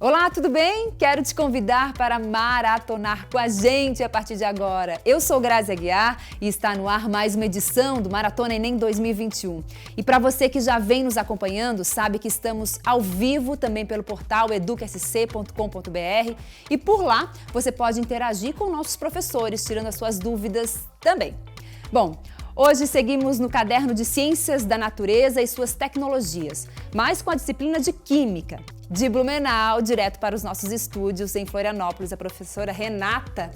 Olá, tudo bem? Quero te convidar para maratonar com a gente a partir de agora. Eu sou Grazi Aguiar e está no ar mais uma edição do Maratona Enem 2021. E para você que já vem nos acompanhando, sabe que estamos ao vivo também pelo portal educsc.com.br e por lá você pode interagir com nossos professores, tirando as suas dúvidas também. Bom, hoje seguimos no caderno de Ciências da Natureza e suas tecnologias, mas com a disciplina de Química. De Blumenau, direto para os nossos estúdios em Florianópolis, a professora Renata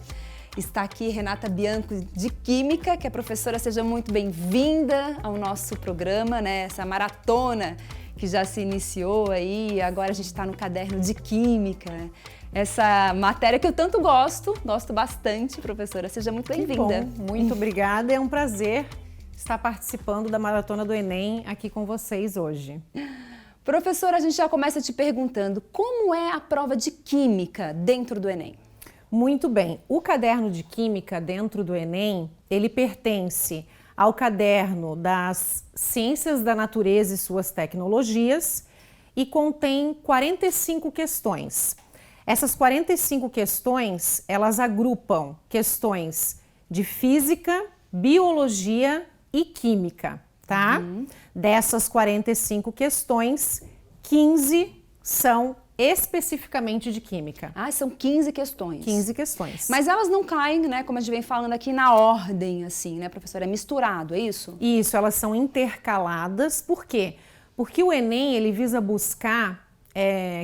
está aqui, Renata Bianco, de Química, que a professora seja muito bem-vinda ao nosso programa, né? Essa maratona que já se iniciou aí, agora a gente está no caderno de Química, né? Essa matéria que eu tanto gosto bastante, professora, seja muito bem-vinda. Muito obrigada, é um prazer estar participando da Maratona do Enem aqui com vocês hoje. Professora, a gente já começa te perguntando, como é a prova de Química dentro do Enem? Muito bem, o caderno de Química dentro do Enem, ele pertence ao caderno das Ciências da Natureza e suas tecnologias e contém 45 questões. Essas 45 questões, elas agrupam questões de Física, Biologia e Química, tá? Dessas 45 questões, 15 são especificamente de Química. Ah, são 15 questões. 15 questões. Mas elas não caem, né, como a gente vem falando aqui, na ordem, assim, né, professora? É misturado, é isso? Isso, elas são intercaladas. Por quê? Porque o Enem, ele visa buscar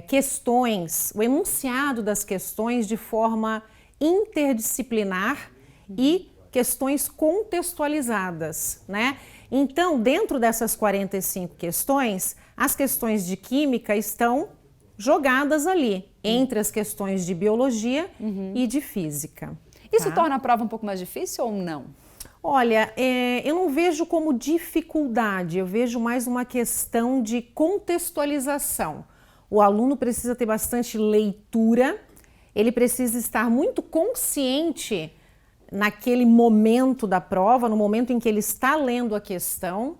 questões, o enunciado das questões de forma interdisciplinar e questões contextualizadas, né? Então, dentro dessas 45 questões, as questões de Química estão jogadas ali, entre as questões de Biologia e de Física. Isso torna a prova um pouco mais difícil ou não? Olha, eu não vejo como dificuldade, eu vejo mais uma questão de contextualização. O aluno precisa ter bastante leitura, ele precisa estar muito consciente naquele momento da prova, no momento em que ele está lendo a questão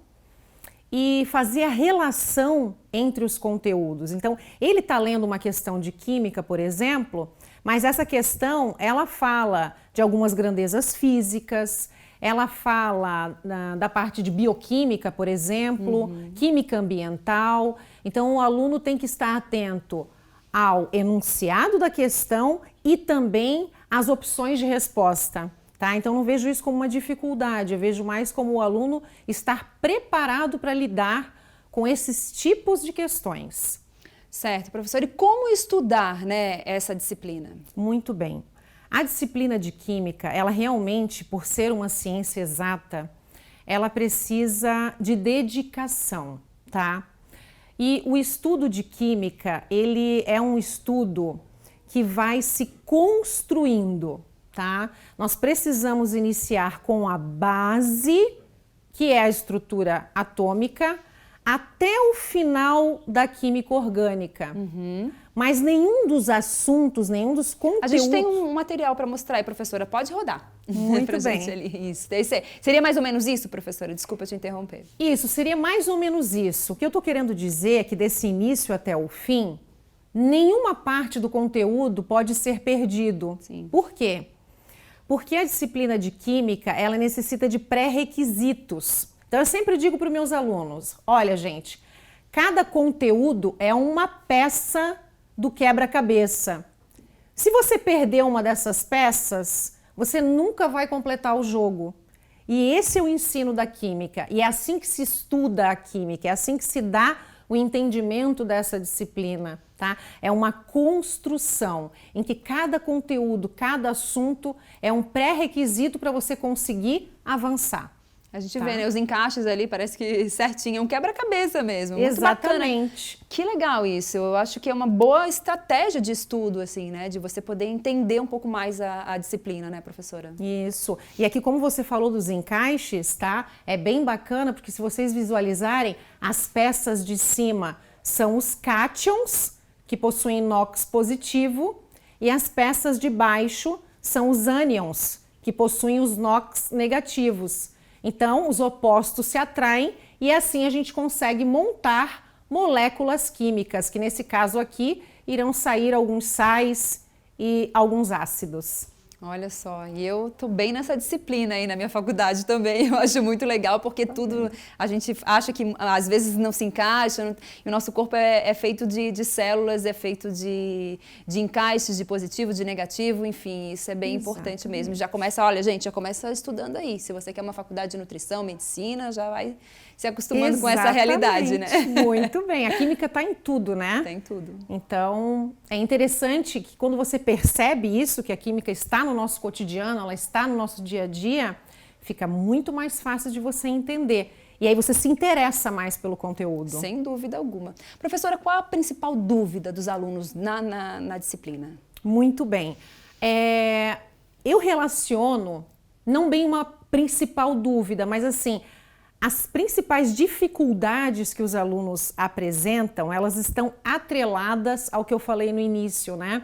e fazer a relação entre os conteúdos. Então, ele está lendo uma questão de Química, por exemplo, mas essa questão, ela fala de algumas grandezas físicas, ela fala da parte de bioquímica, por exemplo, química ambiental. Então, o aluno tem que estar atento ao enunciado da questão e também às opções de resposta. Tá? Então, não vejo isso como uma dificuldade, eu vejo mais como o aluno estar preparado para lidar com esses tipos de questões. Certo, professora. E como estudar, né, essa disciplina? Muito bem. A disciplina de Química, ela realmente, por ser uma ciência exata, ela precisa de dedicação, tá? E o estudo de Química, ele é um estudo que vai se construindo, tá? Nós precisamos iniciar com a base, que é a estrutura atômica, até o final da química orgânica. Mas nenhum dos assuntos, nenhum dos conteúdos... A gente tem um material para mostrar aí, professora. Pode rodar. Muito bem. Gente ali. Isso. Seria mais ou menos isso, professora? Desculpa te interromper. Isso, seria mais ou menos isso. O que eu estou querendo dizer é que desse início até o fim, nenhuma parte do conteúdo pode ser perdido. Sim. Por quê? Porque a disciplina de Química, ela necessita de pré-requisitos. Então, eu sempre digo para os meus alunos, olha, gente, cada conteúdo é uma peça do quebra-cabeça. Se você perder uma dessas peças, você nunca vai completar o jogo. E esse é o ensino da Química. E é assim que se estuda a Química, é assim que se dá o entendimento dessa disciplina, tá? É uma construção em que cada conteúdo, cada assunto é um pré-requisito para você conseguir avançar. A gente vê, né, os encaixes ali, parece que certinho, é um quebra-cabeça mesmo. Exatamente. Muito bacana. Que legal isso. Eu acho que é uma boa estratégia de estudo, assim, né? De você poder entender um pouco mais a disciplina, né, professora? Isso. E aqui, como você falou dos encaixes, tá? É bem bacana, porque se vocês visualizarem, as peças de cima são os cátions, que possuem NOx positivo, e as peças de baixo são os ânions, que possuem os NOx negativos. Então, os opostos se atraem e assim a gente consegue montar moléculas químicas, que nesse caso aqui irão sair alguns sais e alguns ácidos. Olha só, e eu tô bem nessa disciplina aí na minha faculdade também, eu acho muito legal, porque tudo a gente acha que às vezes não se encaixa, e o nosso corpo é feito de células, é feito de encaixes, de positivo, de negativo, enfim, isso é bem importante mesmo. Já começa, olha gente, já começa estudando aí, se você quer uma faculdade de nutrição, medicina, já vai se acostumando com essa realidade, né? Muito bem, a química está em tudo, né? Tem tudo. Então, é interessante que quando você percebe isso, que a química está no nosso cotidiano, ela está no nosso dia a dia, fica muito mais fácil de você entender. E aí você se interessa mais pelo conteúdo. Sem dúvida alguma. Professora, qual a principal dúvida dos alunos na disciplina? Muito bem. Eu relaciono, não bem uma principal dúvida, mas assim, as principais dificuldades que os alunos apresentam, elas estão atreladas ao que eu falei no início, né?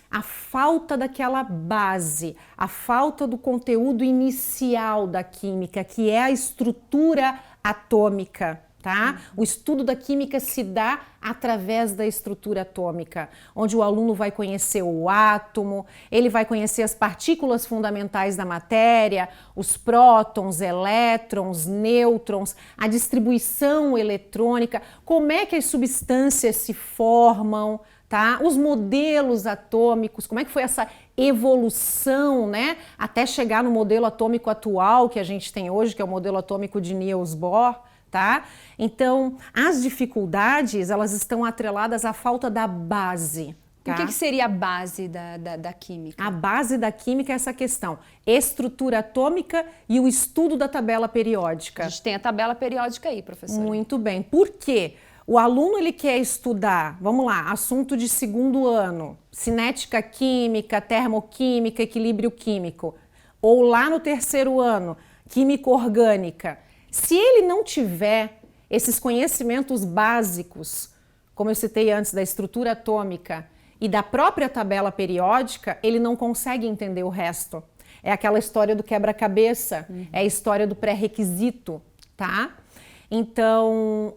A falta daquela base, a falta do conteúdo inicial da química, que é a estrutura atômica, tá? O estudo da química se dá através da estrutura atômica, onde o aluno vai conhecer o átomo, ele vai conhecer as partículas fundamentais da matéria, os prótons, elétrons, nêutrons, a distribuição eletrônica, como é que as substâncias se formam, tá? Os modelos atômicos, como é que foi essa evolução, né? Até chegar no modelo atômico atual que a gente tem hoje, que é o modelo atômico de Niels Bohr, tá? Então, as dificuldades, elas estão atreladas à falta da base. Tá? O que seria a base da química? A base da química é essa questão, estrutura atômica e o estudo da tabela periódica. A gente tem a tabela periódica aí, professora. Muito bem. Por quê? O aluno ele quer estudar, vamos lá, assunto de segundo ano, cinética química, termoquímica, equilíbrio químico. Ou lá no terceiro ano, química orgânica. Se ele não tiver esses conhecimentos básicos, como eu citei antes, da estrutura atômica e da própria tabela periódica, ele não consegue entender o resto. É aquela história do quebra-cabeça, é a história do pré-requisito, tá? Então,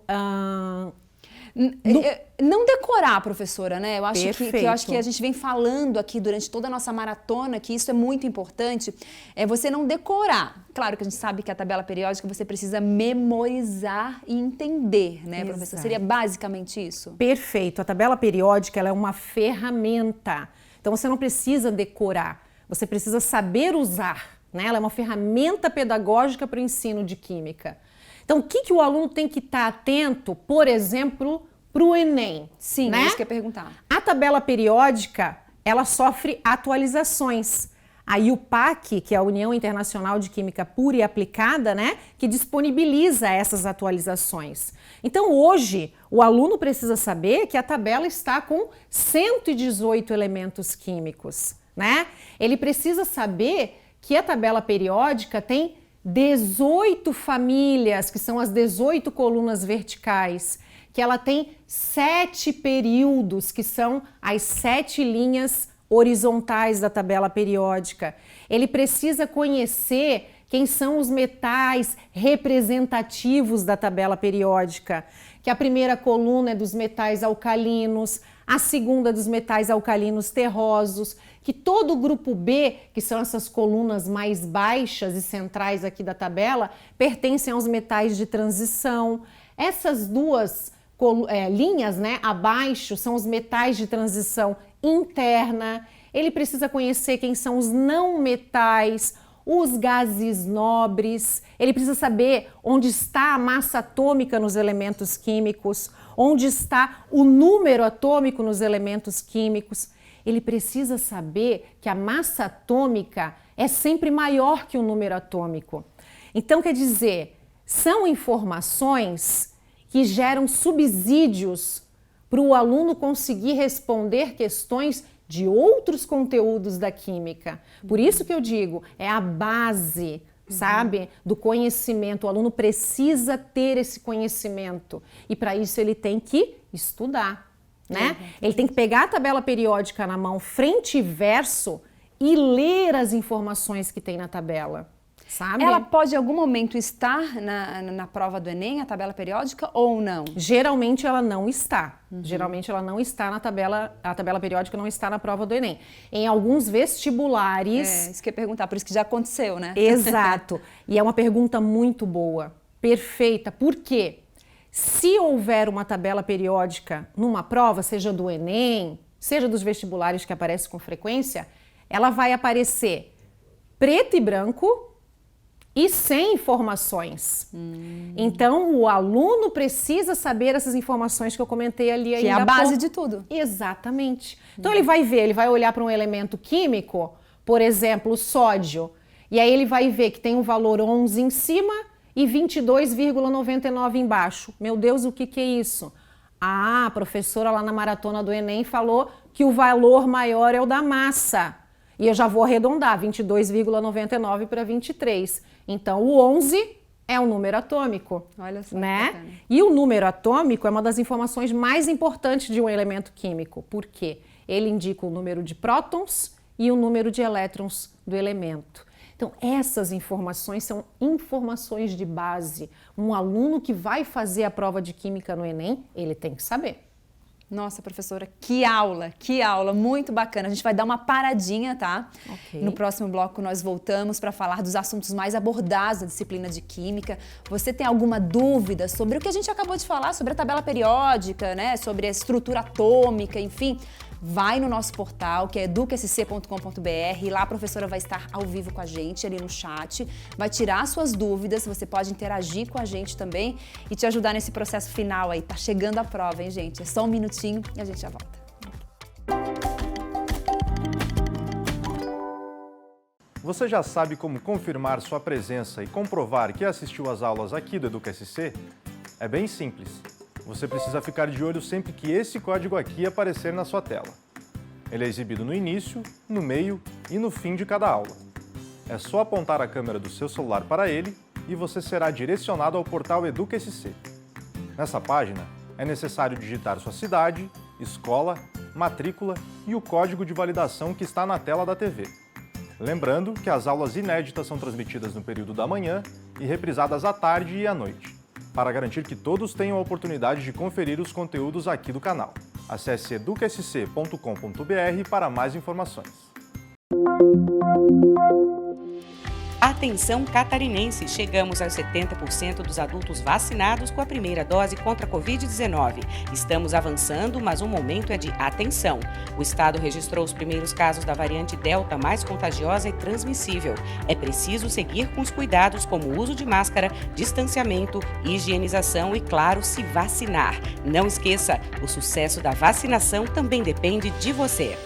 não decorar, professora, né? Eu acho Perfeito. eu acho que a gente vem falando aqui durante toda a nossa maratona que isso é muito importante, é você não decorar. Claro que a gente sabe que a tabela periódica você precisa memorizar e entender, né, professora? Exato. Seria basicamente isso? Perfeito. A tabela periódica ela é uma ferramenta. Então você não precisa decorar, você precisa saber usar, né? Ela é uma ferramenta pedagógica para o ensino de química. Então, o que o aluno tem que estar atento, por exemplo, para o Enem? Sim, né? É isso que eu ia perguntar. A tabela periódica, ela sofre atualizações. A IUPAC, que é a União Internacional de Química Pura e Aplicada, né, que disponibiliza essas atualizações. Então, hoje, o aluno precisa saber que a tabela está com 118 elementos químicos, né? Ele precisa saber que a tabela periódica tem 18 famílias, que são as 18 colunas verticais, que ela tem 7 períodos, que são as 7 linhas horizontais da tabela periódica. Ele precisa conhecer quem são os metais representativos da tabela periódica, que a primeira coluna é dos metais alcalinos, a segunda dos metais alcalinos terrosos, que todo o grupo B, que são essas colunas mais baixas e centrais aqui da tabela, pertencem aos metais de transição. Essas duas linhas, né, abaixo são os metais de transição interna. Ele precisa conhecer quem são os não metais, os gases nobres. Ele precisa saber onde está a massa atômica nos elementos químicos, onde está o número atômico nos elementos químicos. Ele precisa saber que a massa atômica é sempre maior que o número atômico. Então, quer dizer, são informações que geram subsídios para o aluno conseguir responder questões de outros conteúdos da química. Por isso que eu digo, é a base, sabe, do conhecimento. O aluno precisa ter esse conhecimento e para isso ele tem que estudar. Né? Ele tem que pegar a tabela periódica na mão, frente e verso, e ler as informações que tem na tabela. sabe? Ela pode em algum momento estar na prova do Enem, a tabela periódica, ou não? Geralmente ela não está. Geralmente ela não está na tabela, a tabela periódica não está na prova do Enem. Em alguns vestibulares... Isso que eu ia perguntar, por isso que já aconteceu, né? Exato. E é uma pergunta muito boa, perfeita. Por quê? Se houver uma tabela periódica numa prova, seja do Enem, seja dos vestibulares que aparece com frequência, ela vai aparecer preto e branco e sem informações. Então, o aluno precisa saber essas informações que eu comentei ali. Que é a base de tudo. Exatamente. Então, ele vai ver, ele vai olhar para um elemento químico, por exemplo, o sódio, e aí ele vai ver que tem um valor 11 em cima e 22,99 embaixo. Meu Deus, o que é isso? Ah, a professora lá na maratona do Enem falou que o valor maior é o da massa. E eu já vou arredondar, 22,99 para 23. Então, o 11 é um número atômico. Olha só, né? E o número atômico é uma das informações mais importantes de um elemento químico. Por quê? Ele indica o número de prótons e o número de elétrons do elemento. Então, essas informações são informações de base. Um aluno que vai fazer a prova de química no Enem, ele tem que saber. Nossa, professora, que aula, muito bacana. A gente vai dar uma paradinha, tá? Okay. No próximo bloco nós voltamos para falar dos assuntos mais abordados da disciplina de Química. Você tem alguma dúvida sobre o que a gente acabou de falar, sobre a tabela periódica, né? Sobre a estrutura atômica, enfim... Vai no nosso portal, que é educasc.com.br, e lá a professora vai estar ao vivo com a gente, ali no chat, vai tirar suas dúvidas, você pode interagir com a gente também e te ajudar nesse processo final aí. Tá chegando a prova, hein, gente? É só um minutinho e a gente já volta. Você já sabe como confirmar sua presença e comprovar que assistiu às aulas aqui do EducaSC? É bem simples. Você precisa ficar de olho sempre que esse código aqui aparecer na sua tela. Ele é exibido no início, no meio e no fim de cada aula. É só apontar a câmera do seu celular para ele e você será direcionado ao portal EducaSC. Nessa página, é necessário digitar sua cidade, escola, matrícula e o código de validação que está na tela da TV. Lembrando que as aulas inéditas são transmitidas no período da manhã e reprisadas à tarde e à noite, para garantir que todos tenham a oportunidade de conferir os conteúdos aqui do canal. Acesse educasc.com.br para mais informações. Atenção catarinense, chegamos aos 70% dos adultos vacinados com a primeira dose contra a Covid-19. Estamos avançando, mas o momento é de atenção. O estado registrou os primeiros casos da variante Delta mais contagiosa e transmissível. É preciso seguir com os cuidados como o uso de máscara, distanciamento, higienização e, claro, se vacinar. Não esqueça, o sucesso da vacinação também depende de você.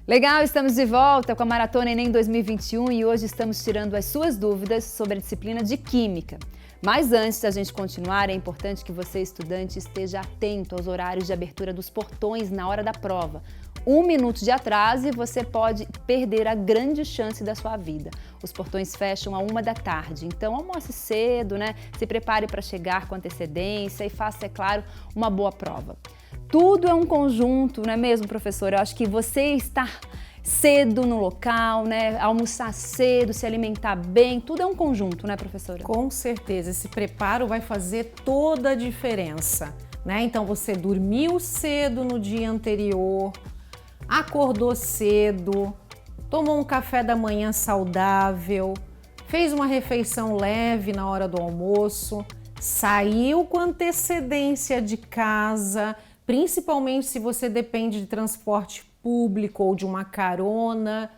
Legal, estamos de volta com a Maratona Enem 2021 e hoje estamos tirando as suas dúvidas sobre a disciplina de Química. Mas antes da gente continuar, é importante que você, estudante, esteja atento aos horários de abertura dos portões na hora da prova. 1 minuto de atraso e você pode perder a grande chance da sua vida. Os portões fecham à 1 da tarde, então almoce cedo, né? Se prepare para chegar com antecedência e faça, é claro, uma boa prova. Tudo é um conjunto, não é mesmo, professora? Eu acho que você estar cedo no local, né? Almoçar cedo, se alimentar bem, tudo é um conjunto, né, professora? Com certeza, esse preparo vai fazer toda a diferença, né? Então você dormiu cedo no dia anterior, acordou cedo, tomou um café da manhã saudável, fez uma refeição leve na hora do almoço, saiu com antecedência de casa, principalmente se você depende de transporte público ou de uma carona,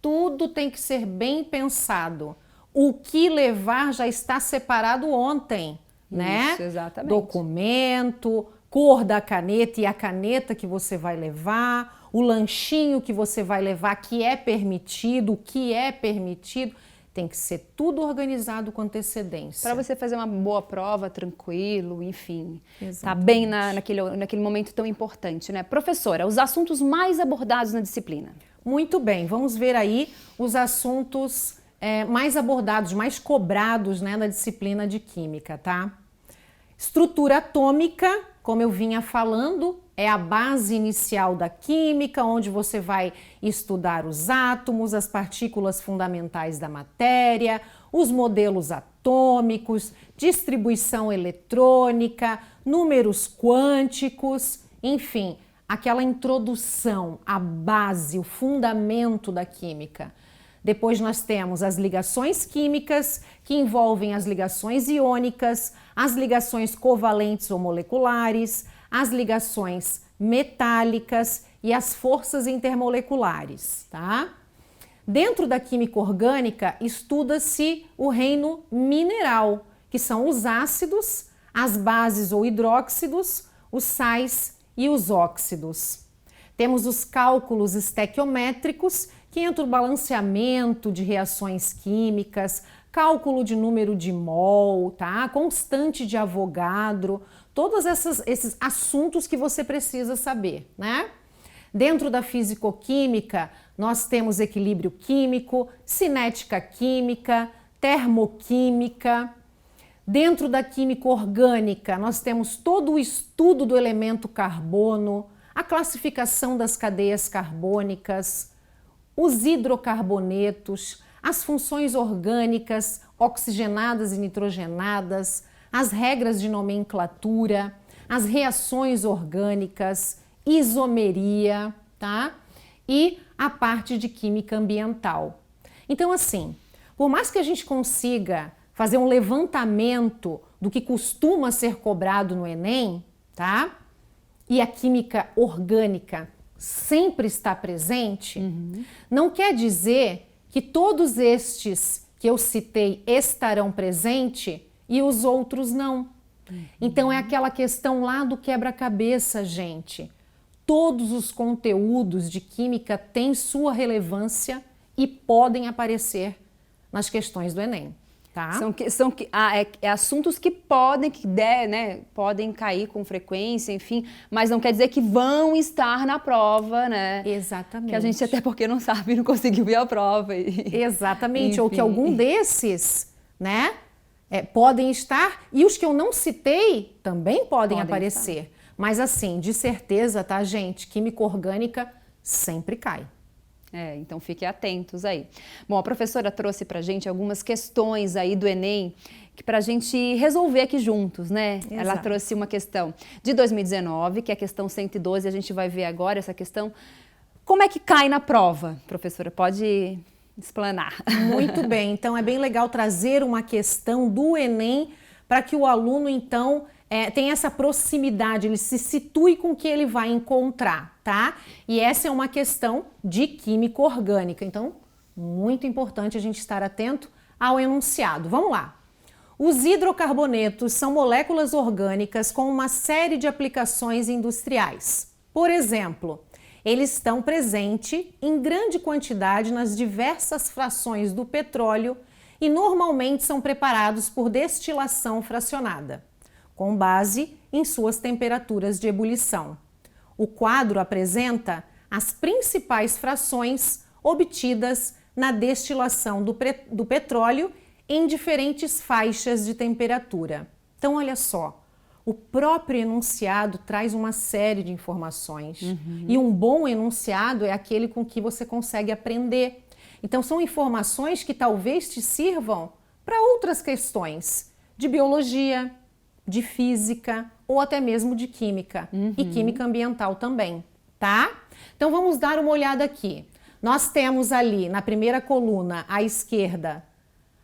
tudo tem que ser bem pensado. O que levar já está separado ontem, né? Isso, exatamente. Documento, cor da caneta e a caneta que você vai levar, o lanchinho que você vai levar, que é permitido, o que é permitido. Tem que ser tudo organizado com antecedência. Para você fazer uma boa prova, tranquilo, enfim. Exatamente. Tá bem naquele momento tão importante, né? Professora, os assuntos mais abordados na disciplina. Muito bem, vamos ver aí os assuntos mais abordados, mais cobrados, né, na disciplina de Química, tá? Estrutura atômica, como eu vinha falando, é a base inicial da química, onde você vai estudar os átomos, as partículas fundamentais da matéria, os modelos atômicos, distribuição eletrônica, números quânticos, enfim, aquela introdução, a base, o fundamento da química. Depois nós temos as ligações químicas, que envolvem as ligações iônicas, as ligações covalentes ou moleculares, as ligações metálicas e as forças intermoleculares, tá? Dentro da química orgânica, estuda-se o reino mineral, que são os ácidos, as bases ou hidróxidos, os sais e os óxidos. Temos os cálculos estequiométricos, que entra o balanceamento de reações químicas, cálculo de número de mol, tá? Constante de Avogadro, todos esses assuntos que você precisa saber, né? Dentro da fisicoquímica, nós temos equilíbrio químico, cinética química, termoquímica. Dentro da química orgânica, nós temos todo o estudo do elemento carbono, a classificação das cadeias carbônicas, os hidrocarbonetos, as funções orgânicas oxigenadas e nitrogenadas, as regras de nomenclatura, as reações orgânicas, isomeria, tá? E a parte de química ambiental. Então, assim, por mais que a gente consiga fazer um levantamento do que costuma ser cobrado no Enem, tá? E a química orgânica sempre está presente, não quer dizer que todos estes que eu citei estarão presentes e os outros não. Então é aquela questão lá do quebra-cabeça, gente. Todos os conteúdos de química têm sua relevância e podem aparecer nas questões do Enem. Tá? São assuntos que podem, podem cair com frequência, enfim, mas não quer dizer que vão estar na prova, né? Exatamente. Que a gente até porque não sabe, não conseguiu ir à prova. Exatamente, enfim. Ou que algum desses, né, podem estar, e os que eu não citei também podem aparecer. Estar. Mas assim, de certeza, tá, gente, química orgânica sempre cai. Então fiquem atentos aí. Bom, a professora trouxe pra gente algumas questões aí do Enem que pra gente resolver aqui juntos, né? Exato. Ela trouxe uma questão de 2019, que é a questão 112, a gente vai ver agora essa questão. Como é que cai na prova, professora? Pode explanar. Muito bem, então é bem legal trazer uma questão do Enem para que o aluno, então, tenha essa proximidade, ele se situe com o que ele vai encontrar, tá? E essa é uma questão de química orgânica, então, muito importante a gente estar atento ao enunciado. Vamos lá. Os hidrocarbonetos são moléculas orgânicas com uma série de aplicações industriais. Por exemplo, eles estão presentes em grande quantidade nas diversas frações do petróleo e normalmente são preparados por destilação fracionada, com base em suas temperaturas de ebulição. O quadro apresenta as principais frações obtidas na destilação do petróleo em diferentes faixas de temperatura. Então, olha só, o próprio enunciado traz uma série de informações. E um bom enunciado é aquele com que você consegue aprender. Então, são informações que talvez te sirvam para outras questões de biologia, de física ou até mesmo de química e química ambiental também, tá? Então, vamos dar uma olhada aqui. Nós temos ali na primeira coluna à esquerda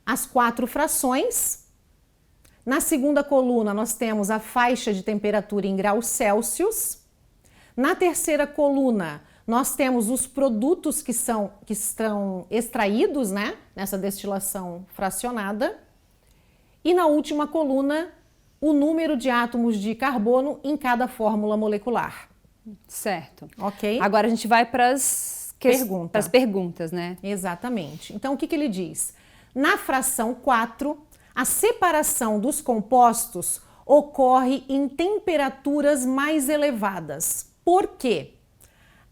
as 4 frações. Na segunda coluna nós temos a faixa de temperatura em graus Celsius. Na terceira coluna nós temos os produtos que estão extraídos, né, nessa destilação fracionada. E na última coluna, o número de átomos de carbono em cada fórmula molecular. Certo. Ok? Agora a gente vai para as perguntas, né? Exatamente. Então, o que ele diz? Na fração 4, a separação dos compostos ocorre em temperaturas mais elevadas. Por quê?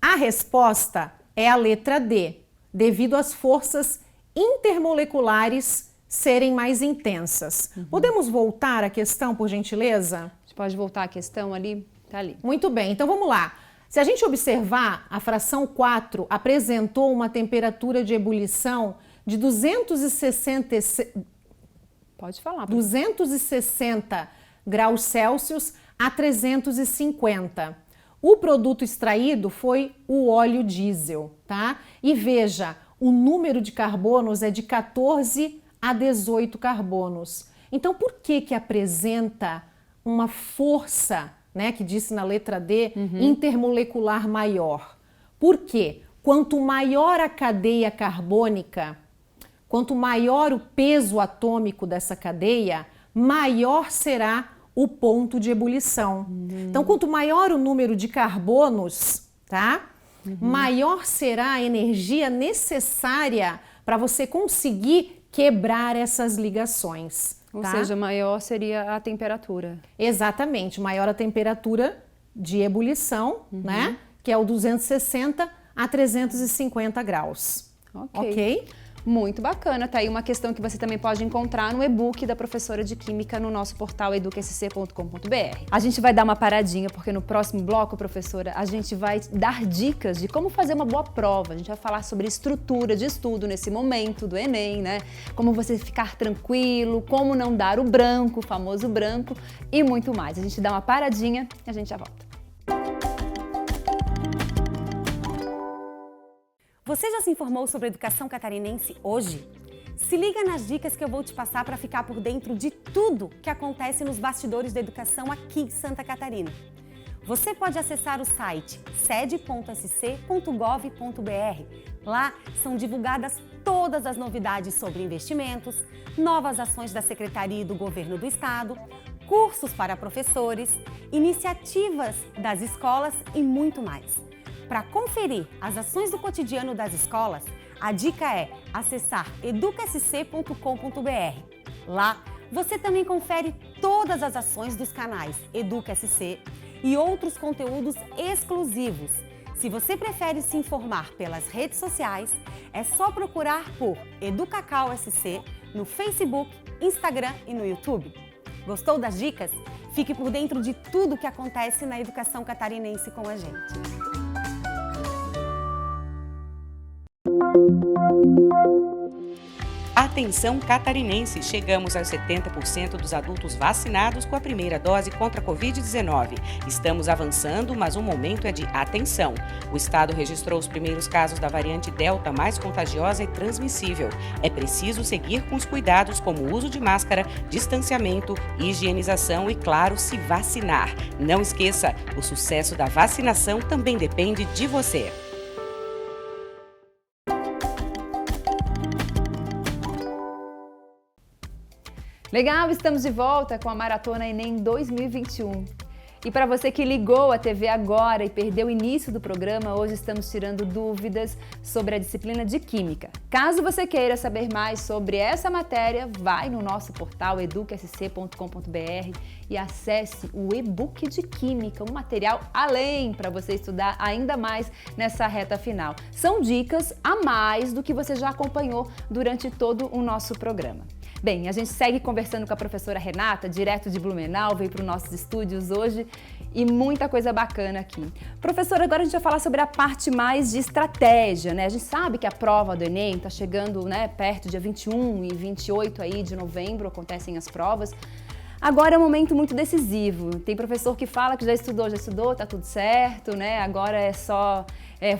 A resposta é a letra D, devido às forças intermoleculares serem mais intensas. Podemos voltar à questão, por gentileza? gente pode voltar à questão ali? Tá ali. Muito bem, então vamos lá. Se a gente observar, a fração 4 apresentou uma temperatura de ebulição de 260 graus Celsius a 350. O produto extraído foi o óleo diesel, tá? E veja, o número de carbonos é de 14 a 18 carbonos. Então, por que apresenta uma força, né, que disse na letra D, intermolecular maior? Por quê? Quanto maior a cadeia carbônica, quanto maior o peso atômico dessa cadeia, maior será o ponto de ebulição. Então, quanto maior o número de carbonos, tá? Maior será a energia necessária para você conseguir quebrar essas ligações. Ou tá? seja, maior seria a temperatura. Exatamente, maior a temperatura de ebulição, né? Que é o 260 a 350 graus. Ok? Muito bacana, tá aí uma questão que você também pode encontrar no e-book da professora de Química no nosso portal educsc.com.br. A gente vai dar uma paradinha, porque no próximo bloco, professora, a gente vai dar dicas de como fazer uma boa prova. A gente vai falar sobre estrutura de estudo nesse momento do Enem, né? Como você ficar tranquilo, como não dar o branco, o famoso branco e muito mais. A gente dá uma paradinha e a gente já volta. Você já se informou sobre a educação catarinense hoje? Se liga nas dicas que eu vou te passar para ficar por dentro de tudo que acontece nos bastidores da educação aqui em Santa Catarina. Você pode acessar o site sede.sc.gov.br. Lá são divulgadas todas as novidades sobre investimentos, novas ações da Secretaria e do Governo do Estado, cursos para professores, iniciativas das escolas e muito mais. Para conferir as ações do cotidiano das escolas, a dica é acessar educsc.com.br. Lá, você também confere todas as ações dos canais EducaSC e outros conteúdos exclusivos. Se você prefere se informar pelas redes sociais, é só procurar por EducaCalSC no Facebook, Instagram e no YouTube. Gostou das dicas? Fique por dentro de tudo que acontece na educação catarinense com a gente. Atenção catarinense, chegamos aos 70% dos adultos vacinados com a primeira dose contra a Covid-19. Estamos avançando, mas o momento é de atenção. O estado registrou os primeiros casos da variante Delta mais contagiosa e transmissível. É preciso seguir com os cuidados como o uso de máscara, distanciamento, higienização e, claro, se vacinar. Não esqueça, o sucesso da vacinação também depende de você. Legal, estamos de volta com a Maratona Enem 2021. E para você que ligou a TV agora e perdeu o início do programa, hoje estamos tirando dúvidas sobre a disciplina de Química. Caso você queira saber mais sobre essa matéria, vai no nosso portal educsc.com.br e acesse o e-book de Química, um material além para você estudar ainda mais nessa reta final. São dicas a mais do que você já acompanhou durante todo o nosso programa. Bem, a gente segue conversando com a professora Renata, direto de Blumenau, veio para os nossos estúdios hoje e muita coisa bacana aqui. Professora, agora a gente vai falar sobre a parte mais de estratégia, né? A gente sabe que a prova do Enem está chegando, né, perto, dia 21 e 28 aí de novembro, acontecem as provas. Agora é um momento muito decisivo. Tem professor que fala que já estudou, tá tudo certo, né? Agora é só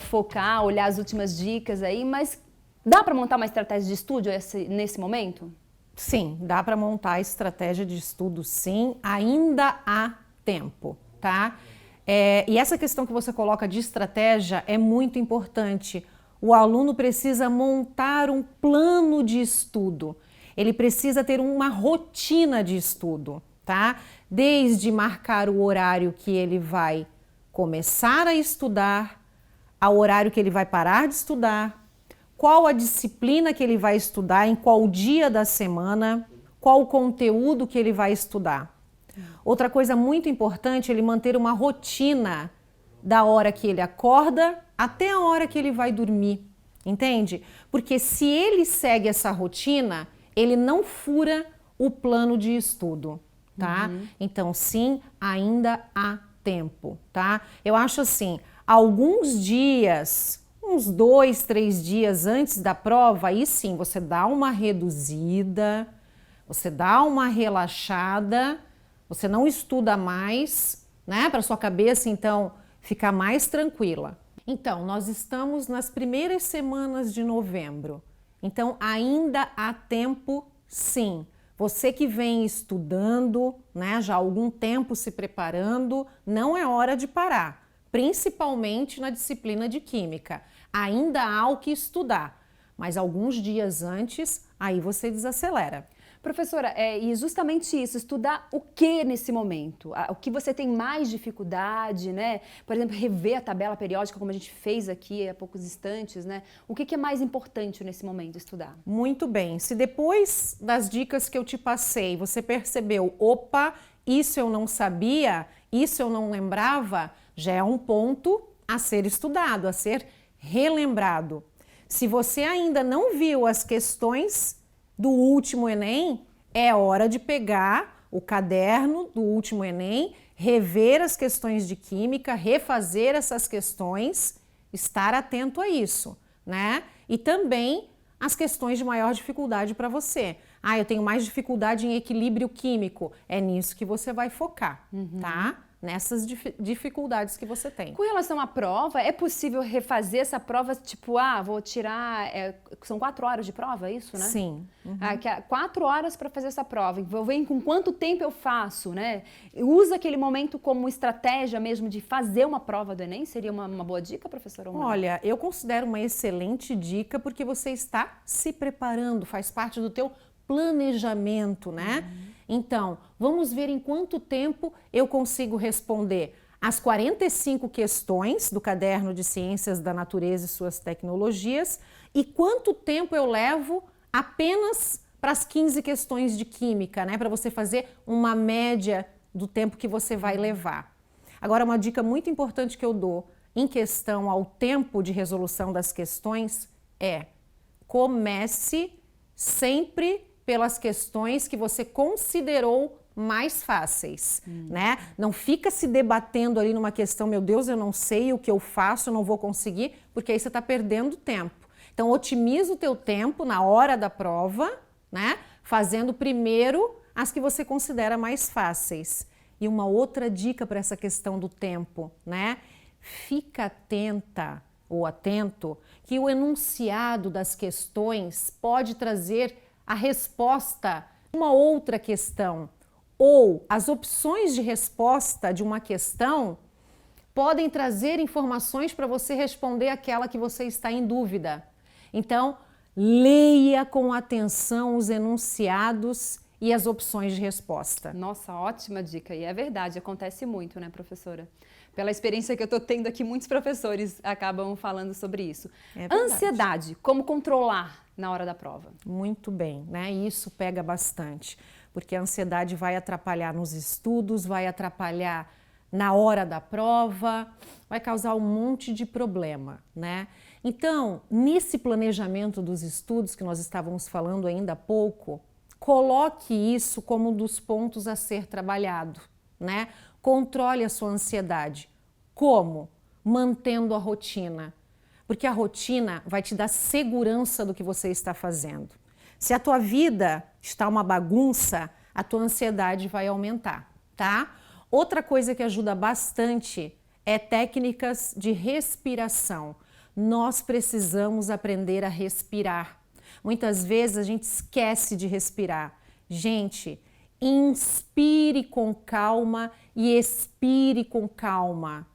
focar, olhar as últimas dicas aí, mas dá para montar uma estratégia de estudo nesse momento? Sim, dá para montar estratégia de estudo, sim, ainda há tempo, tá? E essa questão que você coloca de estratégia é muito importante. O aluno precisa montar um plano de estudo, ele precisa ter uma rotina de estudo, tá? Desde marcar o horário que ele vai começar a estudar, ao horário que ele vai parar de estudar, qual a disciplina que ele vai estudar, em qual dia da semana, qual o conteúdo que ele vai estudar. Outra coisa muito importante é ele manter uma rotina da hora que ele acorda até a hora que ele vai dormir, entende? Porque se ele segue essa rotina, ele não fura o plano de estudo, tá? Então, sim, ainda há tempo, tá? Eu acho assim, alguns dias, uns 2, 3 dias antes da prova, aí sim, você dá uma reduzida, você dá uma relaxada, você não estuda mais, né? Para sua cabeça, então, ficar mais tranquila. Então, nós estamos nas primeiras semanas de novembro. Então, ainda há tempo, sim. Você que vem estudando, né, já há algum tempo se preparando, não é hora de parar, principalmente na disciplina de Química. Ainda há o que estudar, mas alguns dias antes, aí você desacelera. Professora, e justamente isso, estudar o que nesse momento? O que você tem mais dificuldade, né? Por exemplo, rever a tabela periódica, como a gente fez aqui há poucos instantes, né? O que é mais importante nesse momento estudar? Muito bem. Se depois das dicas que eu te passei, você percebeu, opa, isso eu não sabia, isso eu não lembrava, já é um ponto a ser estudado, a ser relembrado. Se você ainda não viu as questões do último Enem, é hora de pegar o caderno do último Enem, rever as questões de Química, refazer essas questões, estar atento a isso, né? E também as questões de maior dificuldade para você. Ah, eu tenho mais dificuldade em equilíbrio químico. É nisso que você vai focar, tá? Nessas dificuldades que você tem. Com relação à prova, é possível refazer essa prova, tipo, vou tirar... são 4 horas de prova, é isso, né? Sim. 4 horas para fazer essa prova. Vou ver com quanto tempo eu faço, né? Usa aquele momento como estratégia mesmo de fazer uma prova do Enem? Seria uma boa dica, professora? Olha, eu considero uma excelente dica porque você está se preparando, faz parte do teu planejamento, né? Então, vamos ver em quanto tempo eu consigo responder as 45 questões do caderno de Ciências da Natureza e suas tecnologias e quanto tempo eu levo apenas para as 15 questões de Química, né? Para você fazer uma média do tempo que você vai levar. Agora, uma dica muito importante que eu dou em questão ao tempo de resolução das questões é: comece sempre pelas questões que você considerou mais fáceis, né? Não fica se debatendo ali numa questão, meu Deus, eu não sei o que eu faço, eu não vou conseguir, porque aí você está perdendo tempo. Então, otimiza o teu tempo na hora da prova, né? Fazendo primeiro as que você considera mais fáceis. E uma outra dica para essa questão do tempo, né? Fica atenta ou atento que o enunciado das questões pode trazer a resposta a uma outra questão, ou as opções de resposta de uma questão podem trazer informações para você responder aquela que você está em dúvida. Então, leia com atenção os enunciados e as opções de resposta. Nossa, ótima dica. E é verdade, acontece muito, né, professora? Pela experiência que eu estou tendo aqui, muitos professores acabam falando sobre isso. Ansiedade, como controlar na hora da prova? Muito bem, né? Isso pega bastante, porque a ansiedade vai atrapalhar nos estudos, vai atrapalhar na hora da prova, vai causar um monte de problema, né? Então, nesse planejamento dos estudos que nós estávamos falando ainda há pouco, coloque isso como um dos pontos a ser trabalhado, né? Controle a sua ansiedade. Como? Mantendo a rotina. Porque a rotina vai te dar segurança do que você está fazendo. Se a tua vida está uma bagunça, a tua ansiedade vai aumentar, tá? Outra coisa que ajuda bastante é técnicas de respiração. Nós precisamos aprender a respirar. Muitas vezes a gente esquece de respirar. Gente, inspire com calma e expire com calma.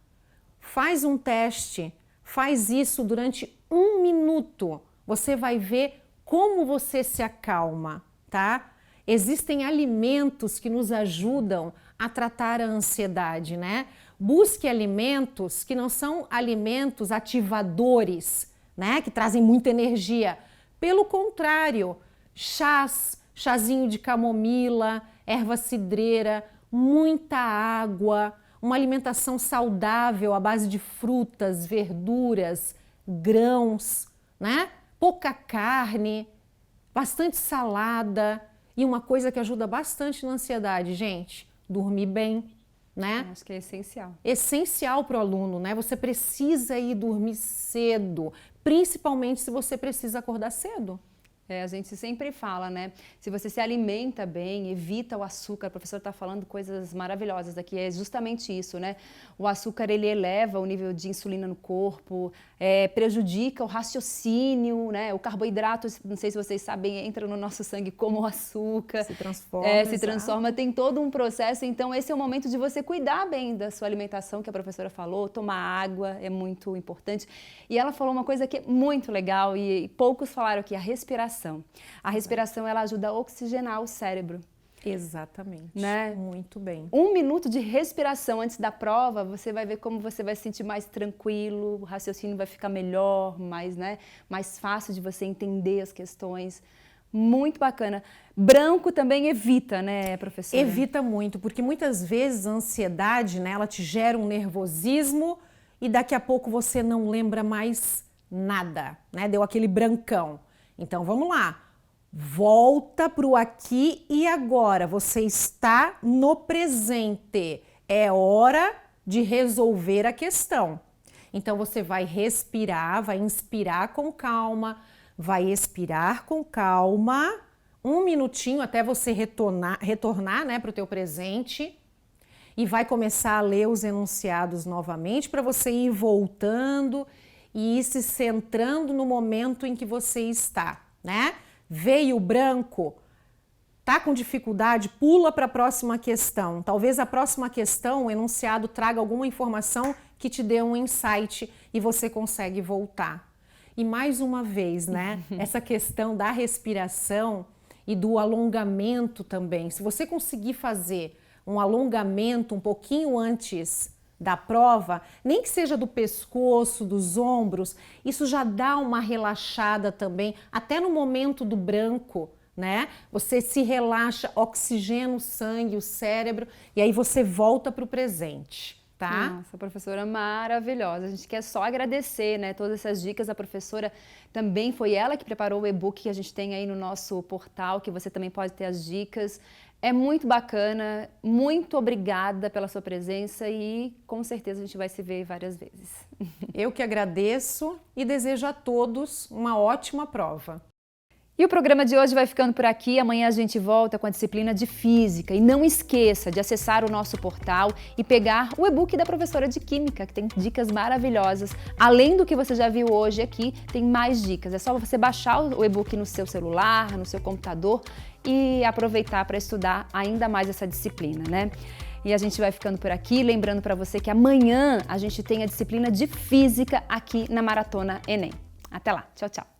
Faz um teste, faz isso durante 1 minuto. Você vai ver como você se acalma, tá? Existem alimentos que nos ajudam a tratar a ansiedade, né? Busque alimentos que não são alimentos ativadores, né? Que trazem muita energia. Pelo contrário, chazinho de camomila, erva cidreira, muita água, uma alimentação saudável à base de frutas, verduras, grãos, né? Pouca carne, bastante salada. E uma coisa que ajuda bastante na ansiedade, gente, dormir bem, né? Acho que é essencial. Essencial para o aluno, né? Você precisa ir dormir cedo, principalmente se você precisa acordar cedo. A gente sempre fala, né? Se você se alimenta bem, evita o açúcar. A professora está falando coisas maravilhosas aqui. É justamente isso, né? O açúcar, ele eleva o nível de insulina no corpo, prejudica o raciocínio, né? O carboidrato, não sei se vocês sabem, entra no nosso sangue como o açúcar. Se transforma. Se transforma, tem todo um processo. Então, esse é o momento de você cuidar bem da sua alimentação, que a professora falou. Tomar água é muito importante. E ela falou uma coisa que é muito legal e poucos falaram aqui, a respiração. A respiração, ela ajuda a oxigenar o cérebro. Exatamente. Né? Muito bem. 1 minuto de respiração antes da prova, você vai ver como você vai se sentir mais tranquilo, o raciocínio vai ficar melhor, mais fácil de você entender as questões. Muito bacana. Branco também evita, né, professora? Evita muito, porque muitas vezes a ansiedade, né, ela te gera um nervosismo e daqui a pouco você não lembra mais nada, né? Deu aquele brancão. Então, vamos lá. Volta para o aqui e agora. Você está no presente. É hora de resolver a questão. Então, você vai respirar, vai inspirar com calma, vai expirar com calma. 1 minutinho até você retornar, né, para o teu presente. E vai começar a ler os enunciados novamente para você ir voltando e ir se centrando no momento em que você está, né? Veio branco, tá com dificuldade, pula para a próxima questão. Talvez a próxima questão, o enunciado traga alguma informação que te dê um insight e você consegue voltar. E mais uma vez, né? Essa questão da respiração e do alongamento também. Se você conseguir fazer um alongamento um pouquinho antes da prova, nem que seja do pescoço, dos ombros, isso já dá uma relaxada também, até no momento do branco, né? Você se relaxa, oxigena o sangue, o cérebro, e aí você volta para o presente, tá? Nossa, professora maravilhosa. A gente quer só agradecer, né? Todas essas dicas. A professora também foi ela que preparou o e-book que a gente tem aí no nosso portal, que você também pode ter as dicas. É muito bacana, muito obrigada pela sua presença e com certeza a gente vai se ver várias vezes. Eu que agradeço e desejo a todos uma ótima prova. E o programa de hoje vai ficando por aqui. Amanhã a gente volta com a disciplina de Física. E não esqueça de acessar o nosso portal e pegar o e-book da professora de Química, que tem dicas maravilhosas. Além do que você já viu hoje aqui, tem mais dicas. É só você baixar o e-book no seu celular, no seu computador e aproveitar para estudar ainda mais essa disciplina, né? E a gente vai ficando por aqui, lembrando para você que amanhã a gente tem a disciplina de Física aqui na Maratona Enem. Até lá, tchau, tchau!